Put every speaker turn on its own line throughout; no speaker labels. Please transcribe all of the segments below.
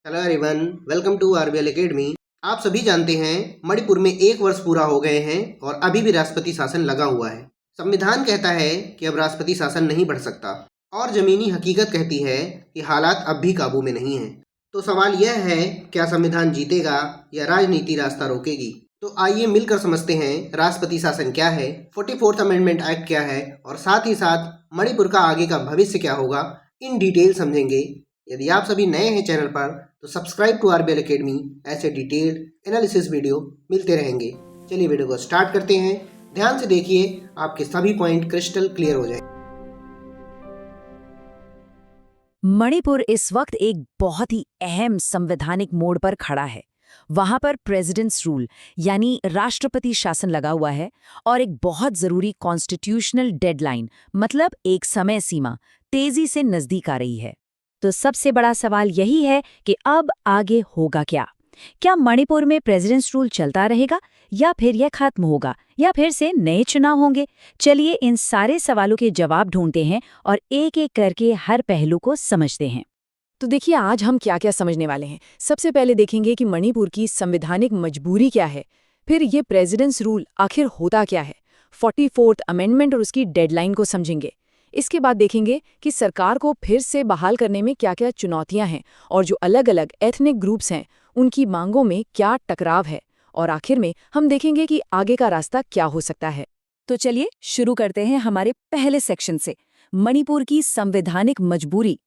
Hello everyone, welcome to RBL academy. आप सभी जानते हैं मणिपुर में 1 वर्ष पूरा हो गए हैं और अभी भी राष्ट्रपति शासन लगा हुआ है। संविधान कहता है कि अब राष्ट्रपति शासन नहीं बढ़ सकता और जमीनी हकीकत कहती है कि हालात अब भी काबू में नहीं हैं। तो सवाल यह है, क्या संविधान जीतेगा या राजनीति रास्ता रोकेगी? तो आइए मिलकर समझते हैं राष्ट्रपति शासन क्या है, 44th अमेंडमेंट एक्ट क्या है और साथ ही साथ मणिपुर का आगे का भविष्य क्या होगा, इन डिटेल समझेंगे। यदि आप सभी नए हैं चैनल पर तो सब्सक्राइब टू आरबीएल एकेडमी। ऐसे डिटेल्ड एनालिसिस वीडियो मिलते रहेंगे। चलिए वीडियो को स्टार्ट करते हैं। ध्यान से देखिए, आपके सभी पॉइंट क्रिस्टल क्लियर हो जाए।
मणिपुर इस वक्त एक बहुत ही अहम संवैधानिक मोड़ पर खड़ा है। वहां पर प्रेसिडेंट्स रूल यानी राष्ट्रपति शासन लगा हुआ है और एक बहुत जरूरी कॉन्स्टिट्यूशनल डेडलाइन मतलब एक समय सीमा तेजी से नजदीक आ रही है। तो सबसे बड़ा सवाल यही है कि अब आगे होगा क्या? क्या मणिपुर में प्रेसिडेंट्स रूल चलता रहेगा या फिर यह खत्म होगा या फिर से नए चुनाव होंगे? चलिए इन सारे सवालों के जवाब ढूंढते हैं और एक एक करके हर पहलू को समझते हैं।
तो देखिए आज हम क्या क्या समझने वाले हैं। सबसे पहले देखेंगे कि मणिपुर की संवैधानिक मजबूरी क्या है, फिर ये प्रेसिडेंट्स रूल आखिर होता क्या है, 44th अमेंडमेंट और उसकी डेडलाइन को समझेंगे। इसके बाद देखेंगे कि सरकार को फिर से बहाल करने में क्या क्या चुनौतियां हैं और जो अलग अलग एथनिक ग्रुप्स हैं उनकी मांगों में क्या टकराव है, और आखिर में हम देखेंगे कि आगे का रास्ता क्या हो सकता है।
तो चलिए शुरू करते हैं हमारे पहले सेक्शन से, मणिपुर की संवैधानिक मजबूरी।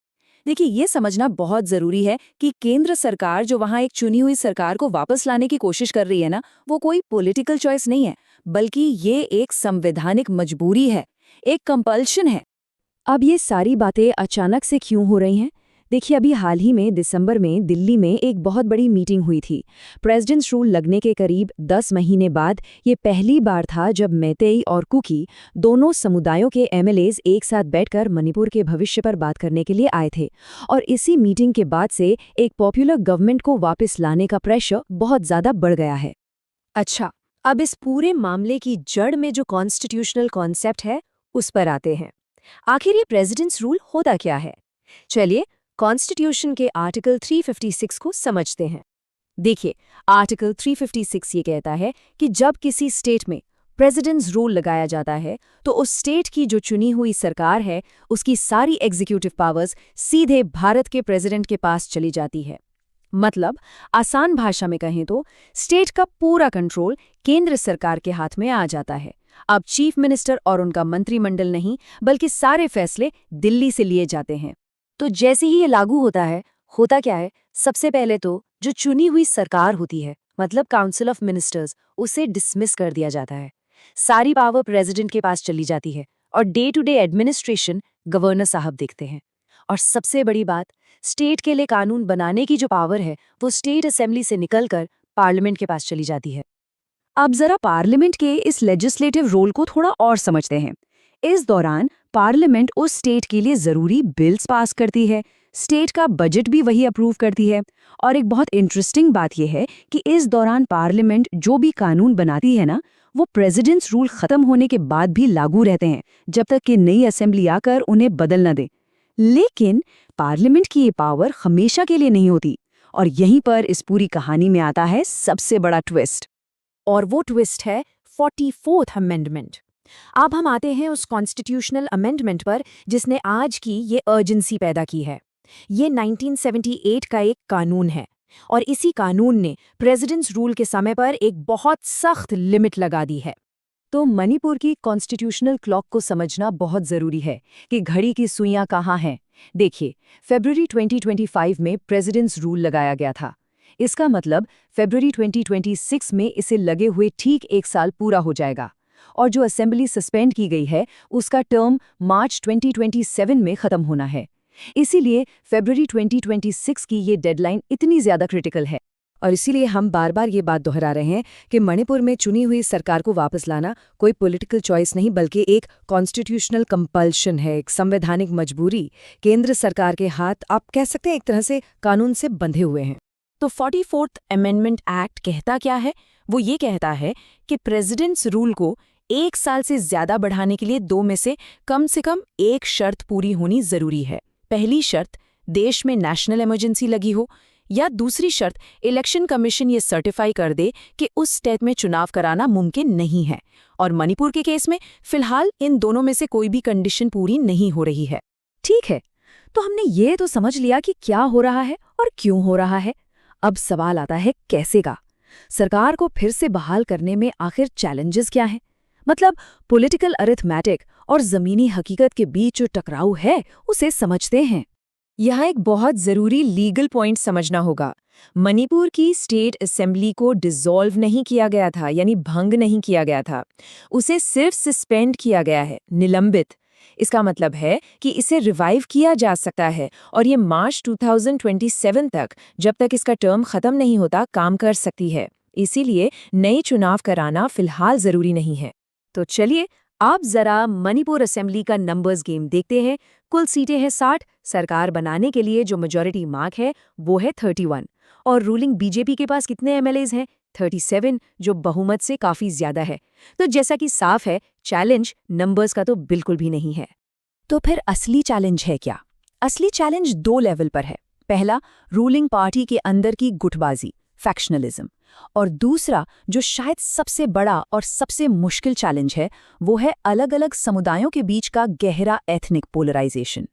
देखिए ये समझना बहुत जरूरी है कि केंद्र सरकार जो वहां एक चुनी हुई सरकार को वापस लाने की कोशिश कर रही है ना, वो कोई पॉलिटिकल चॉइस नहीं है, बल्कि ये एक संवैधानिक मजबूरी है, एक कंपल्शन है। अब ये सारी बातें अचानक से क्यों हो रही हैं? देखिए अभी हाल ही में दिसंबर में दिल्ली में एक बहुत बड़ी मीटिंग हुई थी। प्रेसिडेंट्स रूल लगने के करीब 10 महीने बाद ये पहली बार था जब मैतेई और कुकी दोनों समुदायों के एमएलएज एक साथ बैठकर मणिपुर के भविष्य पर बात करने के लिए आए थे। और इसी मीटिंग के बाद से एक पॉपुलर गवर्नमेंट को वापस लाने का प्रेशर बहुत ज्यादा बढ़ गया है।
अच्छा, अब इस पूरे मामले की जड़ में जो कॉन्स्टिट्यूशनल कॉन्सेप्ट है उस पर आते हैं। आखिर ये प्रेसिडेंट्स रूल होता क्या है? चलिए कॉन्स्टिट्यूशन के आर्टिकल 356 को समझते हैं। देखिए आर्टिकल 356 ये कहता है कि जब किसी स्टेट में प्रेसिडेंट्स रूल लगाया जाता है तो उस स्टेट की जो चुनी हुई सरकार है उसकी सारी एग्जीक्यूटिव पावर्स सीधे भारत के प्रेसिडेंट के पास चली जाती है। मतलब आसान भाषा में कहें तो स्टेट का पूरा कंट्रोल केंद्र सरकार के हाथ में आ जाता है। अब चीफ मिनिस्टर और उनका मंत्रिमंडल नहीं बल्कि सारे फैसले दिल्ली से लिए जाते हैं। तो जैसे ही ये लागू होता है, होता क्या है? सबसे पहले तो जो चुनी हुई सरकार होती है मतलब काउंसिल ऑफ मिनिस्टर्स, उसे डिसमिस कर दिया जाता है। सारी पावर प्रेसिडेंट के पास चली जाती है और day to day administration governor साहब देखते हैं। और सबसे बड़ी बात, स्टेट के लिए कानून बनाने की जो पावर है वो स्टेट असेंबली से निकलकर पार्लियामेंट के पास चली जाती है। अब जरा पार्लियामेंट के इस लेजिस्लेटिव रोल को थोड़ा और समझते हैं। इस दौरान पार्लियामेंट उस स्टेट के लिए जरूरी बिल्स पास करती है, स्टेट का बजट भी वही अप्रूव करती है। और एक बहुत इंटरेस्टिंग बात यह है कि इस दौरान पार्लियामेंट जो भी कानून बनाती है ना, वो प्रेसिडेंट्स रूल खत्म होने के बाद भी लागू रहते हैं, जब तक कि नई असेंबली आकर उन्हें बदल न दे। लेकिन पार्लियामेंट की ये पावर हमेशा के लिए नहीं होती, और यहीं पर इस पूरी कहानी में आता है सबसे बड़ा ट्विस्ट। और वो ट्विस्ट है 44th अमेंडमेंट। अब हम आते हैं उस कॉन्स्टिट्यूशनल अमेंडमेंट पर जिसने आज की ये अर्जेंसी पैदा की है। ये 1978 का एक कानून है और इसी कानून ने प्रेसिडेंट्स रूल के समय पर एक बहुत सख्त लिमिट लगा दी है।
तो मणिपुर की कॉन्स्टिट्यूशनल क्लॉक को समझना बहुत जरूरी है कि घड़ी की सुइयां कहाँ हैं। देखिए फरवरी 2025 में प्रेसिडेंट्स रूल लगाया गया था। इसका मतलब फरवरी 2026 में इसे लगे हुए ठीक 1 साल पूरा हो जाएगा। और जो असेंबली सस्पेंड की गई है उसका टर्म मार्च 2027 में खत्म होना है। इसीलिए फरवरी 2026 की ये डेडलाइन इतनी ज्यादा क्रिटिकल है।
और इसीलिए हम बार बार ये बात दोहरा रहे हैं कि मणिपुर में चुनी हुई सरकार को वापस लाना कोई पॉलिटिकल चॉइस नहीं बल्कि एक कॉन्स्टिट्यूशनल कंपल्शन है, एक संवैधानिक मजबूरी। केंद्र सरकार के हाथ आप कह सकते हैं एक तरह से कानून से बंधे हुए हैं।
तो 44th अमेंडमेंट एक्ट कहता क्या है? वो ये कहता है कि प्रेसिडेंट्स रूल को 1 साल से ज्यादा बढ़ाने के लिए 2 में से कम एक शर्त पूरी होनी जरूरी है। पहली शर्त, देश में नेशनल इमरजेंसी लगी हो,
या दूसरी शर्त, इलेक्शन कमीशन ये सर्टिफाई कर दे कि उस स्टेट में चुनाव कराना मुमकिन नहीं है। और मणिपुर के केस में फिलहाल इन दोनों में से कोई भी कंडीशन पूरी नहीं हो रही है।
ठीक है, तो हमने ये तो समझ लिया कि क्या हो रहा है और क्यों हो रहा है। अब सवाल आता है कैसे का। सरकार को फिर से बहाल करने में आखिर चैलेंजेस क्या हैं? मतलब पॉलिटिकल अरिथमेटिक और जमीनी हकीकत के बीच जो टकराव है उसे समझते हैं।
यहाँ एक बहुत ज़रूरी लीगल पॉइंट समझना होगा। मणिपुर की स्टेट असेंबली को डिसॉल्व नहीं किया गया था, यानी भंग नहीं किया गया था। उसे सिर्फ सस्पेंड किया गया है, निलंबित। इसका मतलब है कि इसे रिवाइव किया जा सकता है और ये मार्च 2027 तक, जब तक इसका टर्म खत्म नहीं होता, काम कर सकती है। इसीलिए नए चुनाव कराना फिलहाल जरूरी नहीं है।
तो चलिए आप जरा मणिपुर असेंबली का नंबर्स गेम देखते हैं। कुल सीटें हैं 60, सरकार बनाने के लिए जो मेजॉरिटी मार्क है वो है 31, और रूलिंग बीजेपी के पास कितने एमएलएज हैं? 37, जो बहुमत से काफी ज्यादा है। तो जैसा कि साफ है, चैलेंज नंबर्स का तो बिल्कुल भी नहीं है। तो फिर असली चैलेंज है क्या? असली चैलेंज 2 लेवल पर है। पहला, रूलिंग पार्टी के अंदर की गुटबाजी, फैक्शनलिज्म, और दूसरा जो शायद सबसे बड़ा और सबसे मुश्किल चैलेंज है, वो है अलग-अलग समुदायों के बीच का गहरा एथनिक पोलराइजेशन।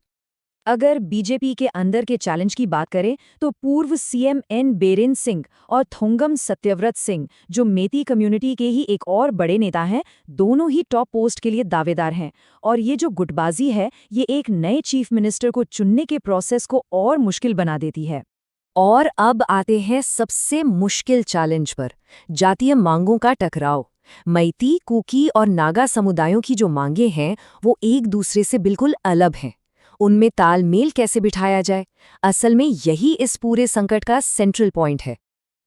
अगर बीजेपी के अंदर के चैलेंज की बात करें तो पूर्व सीएम एन बीरेन सिंह और थोंगम सत्यव्रत सिंह, जो मेती कम्युनिटी के ही एक और बड़े नेता हैं, दोनों ही टॉप पोस्ट के लिए दावेदार हैं। और ये जो गुटबाजी है, ये एक नए चीफ मिनिस्टर को चुनने के प्रोसेस को और मुश्किल बना देती है। और अब आते हैं सबसे मुश्किल चैलेंज पर, जातीय मांगों का टकराव। मैती, कुकी और नागा समुदायों की जो मांगें हैं वो एक दूसरे से बिल्कुल अलग हैं। उनमें तालमेल कैसे बिठाया जाए, असल में यही इस पूरे संकट का सेंट्रल पॉइंट है।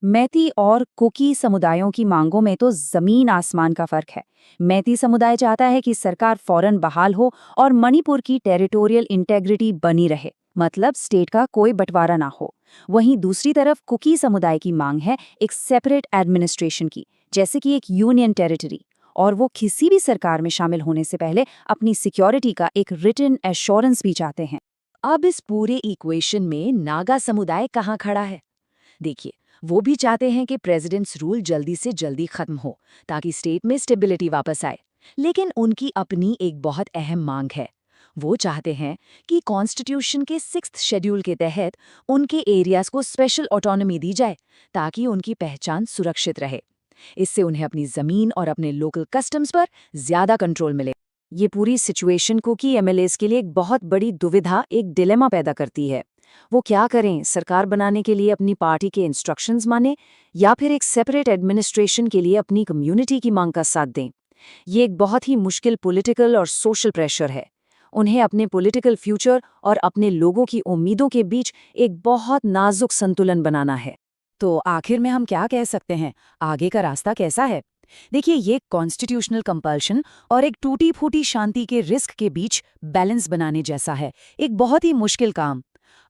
मैती और कुकी समुदायों की मांगों में तो जमीन आसमान का फर्क है। मैती समुदाय चाहता है कि सरकार फौरन बहाल हो और मणिपुर की टेरिटोरियल इंटेग्रिटी बनी रहे, मतलब स्टेट का कोई बंटवारा ना हो। वहीं दूसरी तरफ कुकी समुदाय की मांग है एक सेपरेट एडमिनिस्ट्रेशन की, जैसे कि एक यूनियन टेरिटरी, और वो किसी भी सरकार में शामिल होने से पहले अपनी सिक्योरिटी का एक रिटन एश्योरेंस भी चाहते हैं। अब इस पूरे इक्वेशन में नागा समुदाय कहाँ खड़ा है? देखिए, वो भी चाहते हैं कि प्रेसिडेंट्स रूल जल्दी से जल्दी खत्म हो ताकि स्टेट में स्टेबिलिटी वापस आए। लेकिन उनकी अपनी एक बहुत अहम मांग है। वो चाहते हैं कि कॉन्स्टिट्यूशन के 6th शेड्यूल के तहत उनके एरियाज को स्पेशल ऑटोनॉमी दी जाए ताकि उनकी पहचान सुरक्षित रहे। इससे उन्हें अपनी जमीन और अपने लोकल कस्टम्स पर ज्यादा कंट्रोल मिले। ये पूरी सिचुएशन कुकी एमएलएस के लिए एक बहुत बड़ी दुविधा, एक डिलेमा पैदा करती है। वो क्या करें? सरकार बनाने के लिए अपनी पार्टी के इंस्ट्रक्शंस माने या फिर एक सेपरेट एडमिनिस्ट्रेशन के लिए अपनी कम्युनिटी की मांग का साथ दें? ये एक बहुत ही मुश्किल पॉलिटिकल और सोशल प्रेशर है। उन्हें अपने पॉलिटिकल फ्यूचर और अपने लोगों की उम्मीदों के बीच एक बहुत नाजुक संतुलन बनाना है। तो आखिर में हम क्या कह सकते हैं? आगे का रास्ता कैसा है? देखिए, ये कॉन्स्टिट्यूशनल कंपल्शन और एक टूटी फूटी शांति के रिस्क के बीच बैलेंस बनाने जैसा है, एक बहुत ही मुश्किल काम।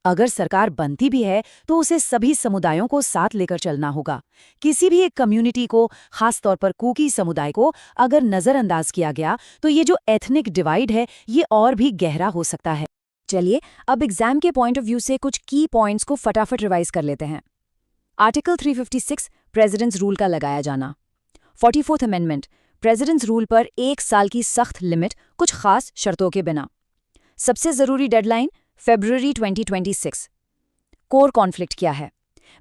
अगर सरकार बनती भी है तो उसे सभी समुदायों को साथ लेकर चलना होगा। किसी भी एक कम्युनिटी को, खास तौर पर कुकी समुदाय को, अगर नजरअंदाज किया गया तो ये जो एथनिक डिवाइड है ये और भी गहरा हो सकता है। चलिए अब एग्जाम के पॉइंट ऑफ व्यू से कुछ की पॉइंट्स को फटाफट रिवाइज कर लेते हैं। आर्टिकल 356 प्रेसिडेंट्स रूल का लगाया जाना। 44th अमेंडमेंट प्रेसिडेंट्स रूल पर 1 साल की सख्त लिमिट, कुछ खास शर्तों के बिना। सबसे जरूरी डेडलाइन फरवरी 2026। कोर कॉन्फ्लिक्ट क्या है?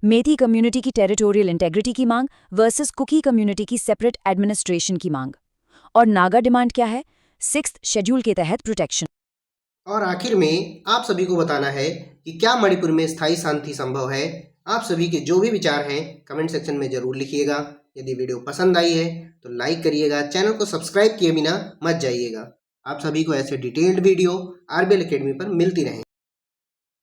मेती कम्युनिटी की टेरिटोरियल इंटेग्रिटी की मांग वर्सेस कुकी कम्युनिटी की सेपरेट एडमिनिस्ट्रेशन की मांग। और नागा डिमांड क्या है? 6th शेड्यूल के तहत प्रोटेक्शन।
और आखिर में आप सभी को बताना है कि क्या मणिपुर में स्थायी शांति संभव है। आप सभी के जो भी विचार हैं कमेंट सेक्शन में जरूर लिखिएगा। यदि वीडियो पसंद आई है तो लाइक करिएगा, चैनल को सब्सक्राइब किए बिना मत जाइएगा। आप सभी को ऐसे डिटेल्ड वीडियो आरबीएल एकेडमी पर मिलती रहें।